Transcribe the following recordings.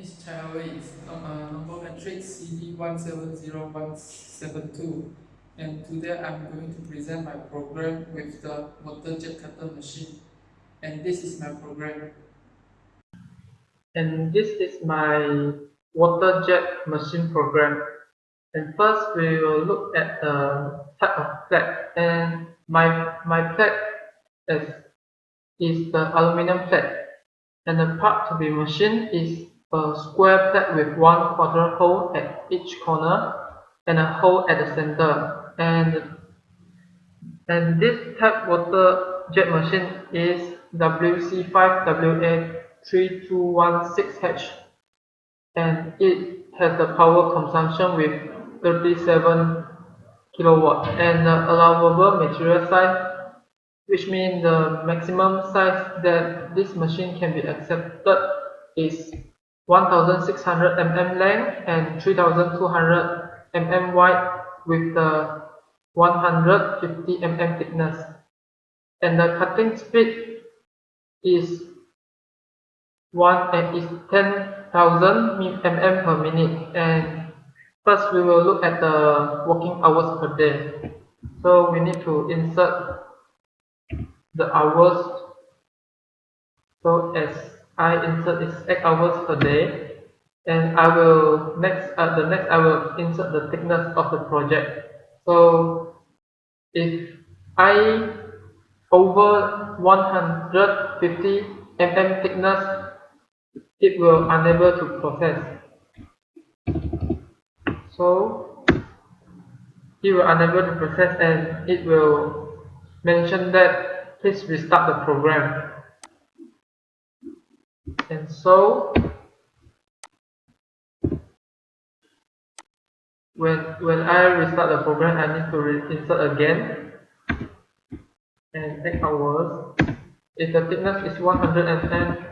is Hao Wei, number matrix CD170172, and today I'm going to present my program with the water jet cutter machine, and this is my program. And this is my water jet machine program. And first we will look at the type of plate. And my plate is, is the aluminum plate. And the part to be machined is a square plate with one quarter hole at each corner and a hole at the center. And this type water jet machine is WC5WA3216H, and it has the power consumption with 37 kilowatt and the allowable material size, which means the maximum size that this machine can be accepted is 1600 mm length and 3200 mm wide with the 150 mm thickness, and the cutting speed is 10,000 mm per minute. And first we will look at the working hours per day. So we need to insert the hours. So as I insert is 8 hours per day, and I will next I will insert the thickness of the project. So if I over 150 mm thickness, it will unable to process. So it will unable to process, and it will mention that please restart the program. And so when I restart the program, I need to insert again and 8 hours. If the thickness is 110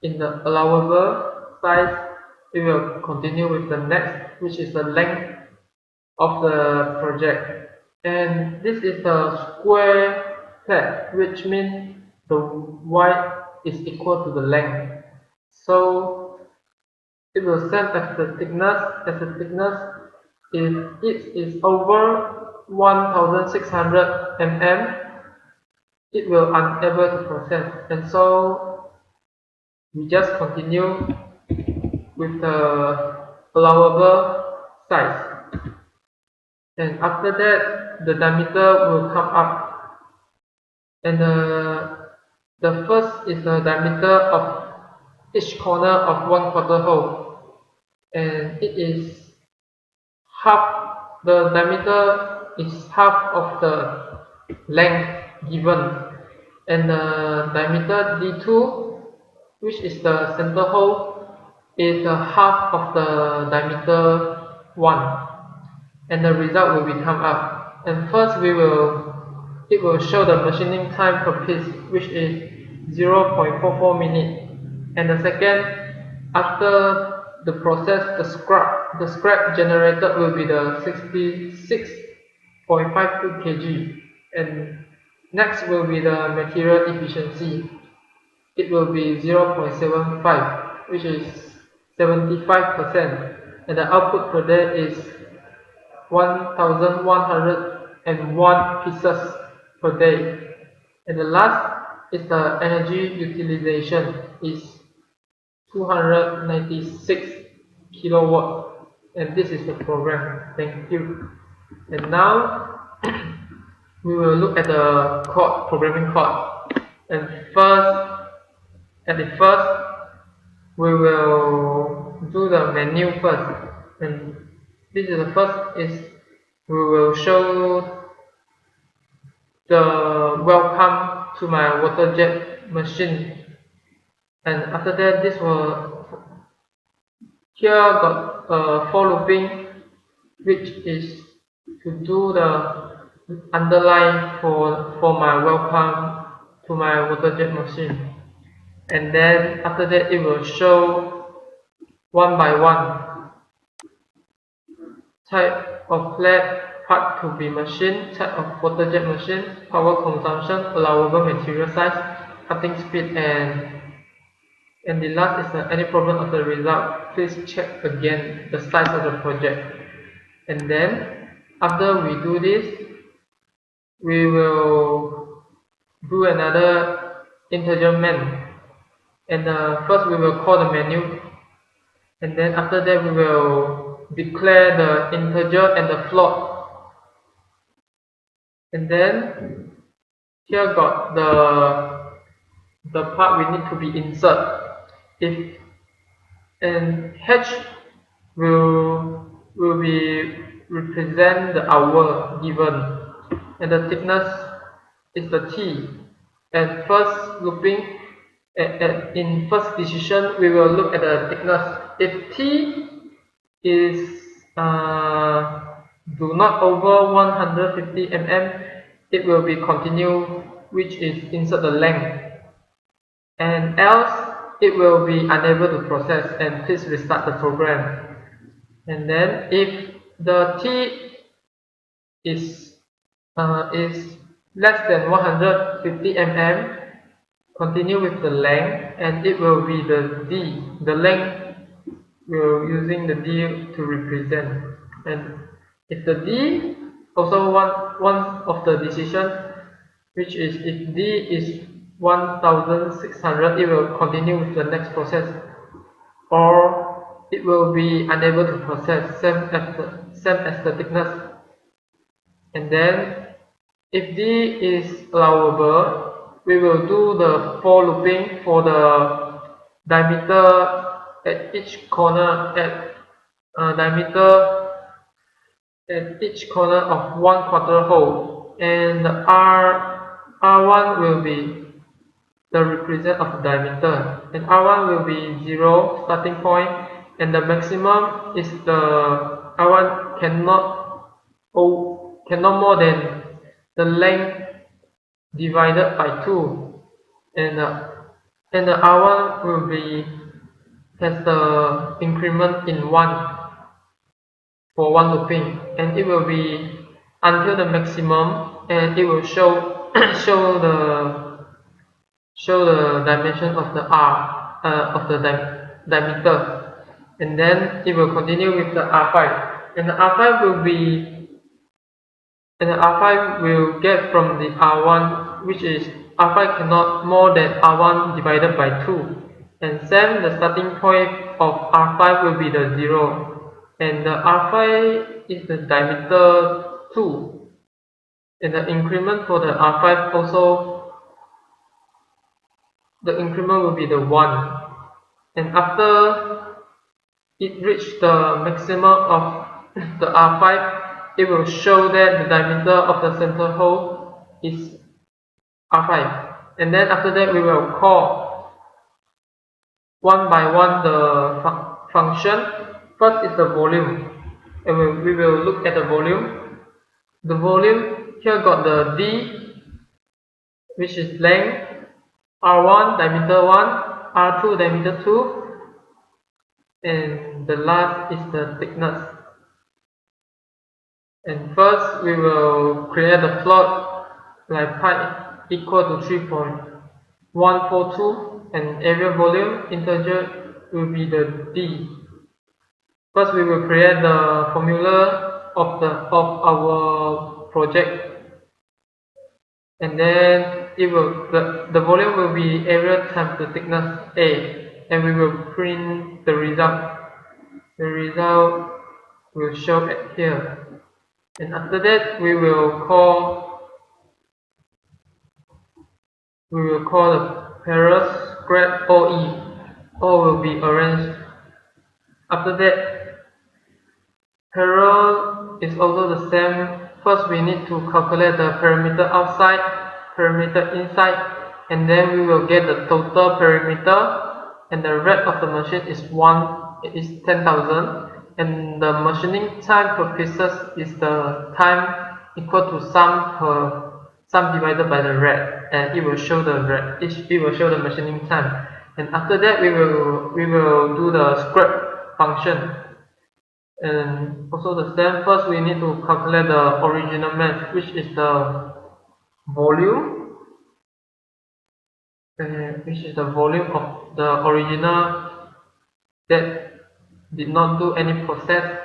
in the allowable size, we will continue with the next, which is the length of the project. And this is a square plate, which means the width is equal to the length. So it will send as the thickness. If it is over 1600 mm, it will unable to process. And so we just continue with the allowable size. And after that, the diameter will come up. And the first is the diameter of each corner of one quarter hole. And it is half, the diameter is half of the length given. And the diameter D2, which is the center hole, is half of the diameter 1, and the result will be come up. And first it will show the machining time per piece, which is 0.44 minutes. And the second, after the process, the scrap generated will be the 66.52 kg. And next will be the material efficiency. It will be 0.75, which is 75%, and the output per day is 1101 pieces per day. And the last is the energy utilization is 296 kilowatt. And this is the program. Thank you. And now we will look at the code, programming code. And first we will do the menu first. And this is the first is we will show the welcome to my water jet machine. And after that, this will here got for looping, which is to do the underline for my welcome to my water jet machine. And then after that, it will show one by one type of plate, part to be machined, type of water jet machine, power consumption, allowable material size, cutting speed, and And the last is any problem of the result, please check again the size of the project. And then after we do this, we will do another integer main. And first we will call the menu, and then after that we will declare the integer and the float. And then here got the part we need to be insert. If and h will be represent the hour given, and the thickness is the t. And first looping in first decision we will look at the thickness. If t is do not over 150 mm, it will be continue, which is insert the length, and else it will be unable to process, and please restart the program. And then if the t is less than 150 mm, continue with the length, and it will be the d. The length we're using the d to represent. And if the d also one of the decision, which is if d is 1600, it will continue with the next process, or it will be unable to process, same as the thickness. And then if d is allowable, we will do the for looping for the diameter at each corner diameter at each corner of 1/4 hole, and the R1 will be the represent of the diameter, and R1 will be 0 starting point, and the maximum is the R1 cannot more than the length divided by 2, and the R1 will be has the increment in 1 for one looping, and it will be until the maximum, and it will show show the dimension of the R of the diameter, and then it will continue with the R5, and the R5 will be and the R5 will get from the R1, which is R5 cannot more than R1 divided by 2, and same the starting point of R5 will be the 0, and the R5 is the diameter 2, and the increment for the R5 also, the increment will be the 1, and after it reached the maximum of the R5, it will show that the diameter of the center hole is R5, and then after that we will call one by one the function. First is the volume, and we will look at the volume. The volume here got the d, which is length, R1 diameter 1, R2 diameter 2, and the last is the thickness. And first we will create a float like pi equal to 3.142, and area volume integer will be the d. First we will create the formula of our project, and then the volume will be area times the thickness A, and we will print the result. The result will show it here, and after that we will call the parallel square OE. O will be arranged. After that, parallel is also the same. First we need to calculate the perimeter outside, perimeter inside, and then we will get the total perimeter, and the rate of the machine is 10,000, and the machining time per pieces is the time equal to sum divided by the rate, and it will show the rate. It will show the machining time, and after that we will do the scrap function. And also the same, first we need to calculate the original mass, which is the volume, which is the volume of the original that did not do any process,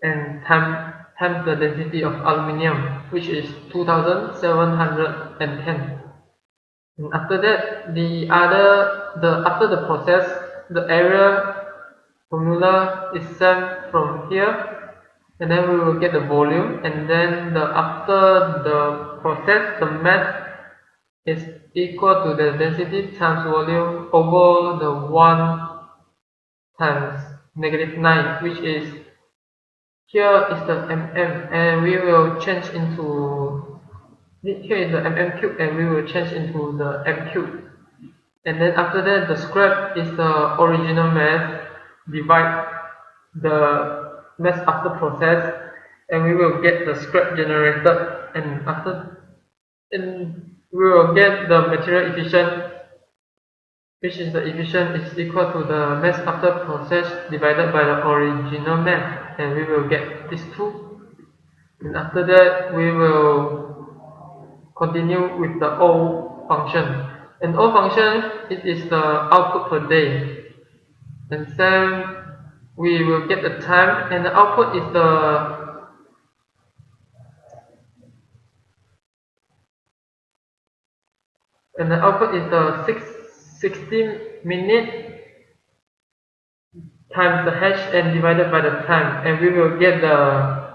and times the density of aluminum, which is 2710. And after that, after the process, the area formula is sent from here, and then we will get the volume, and then after the process, the mass is equal to the density times volume over the 1 times -9, which is, here is the mm, and we will change into, here is the mm cube, and we will change into the m cube. And then after that, the scrap is the original mass, divide the mass after process, and we will get the scrap generated, and we will get the material efficient, which is the efficient is equal to the mass after process divided by the original mass, and we will get these two. And after that, we will continue with the O function. And O function, it is the output per day. And then we will get the time, and the output is the 16 minute times the hash and divided by the time, and we will get the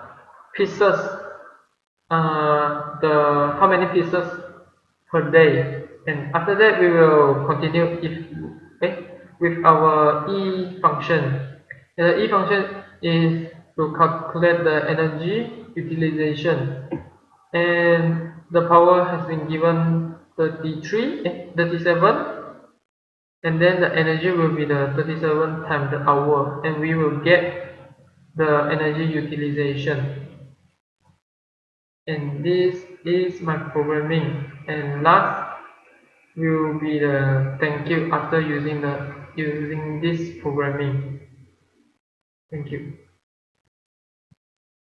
pieces, how many pieces per day. And after that, we will continue with our E function. And the E function is to calculate the energy utilization, and the power has been given 37, and then the energy will be the 37 times the hour, and we will get the energy utilization. And this is my programming, and last will be the thank you after using this programming. Thank you.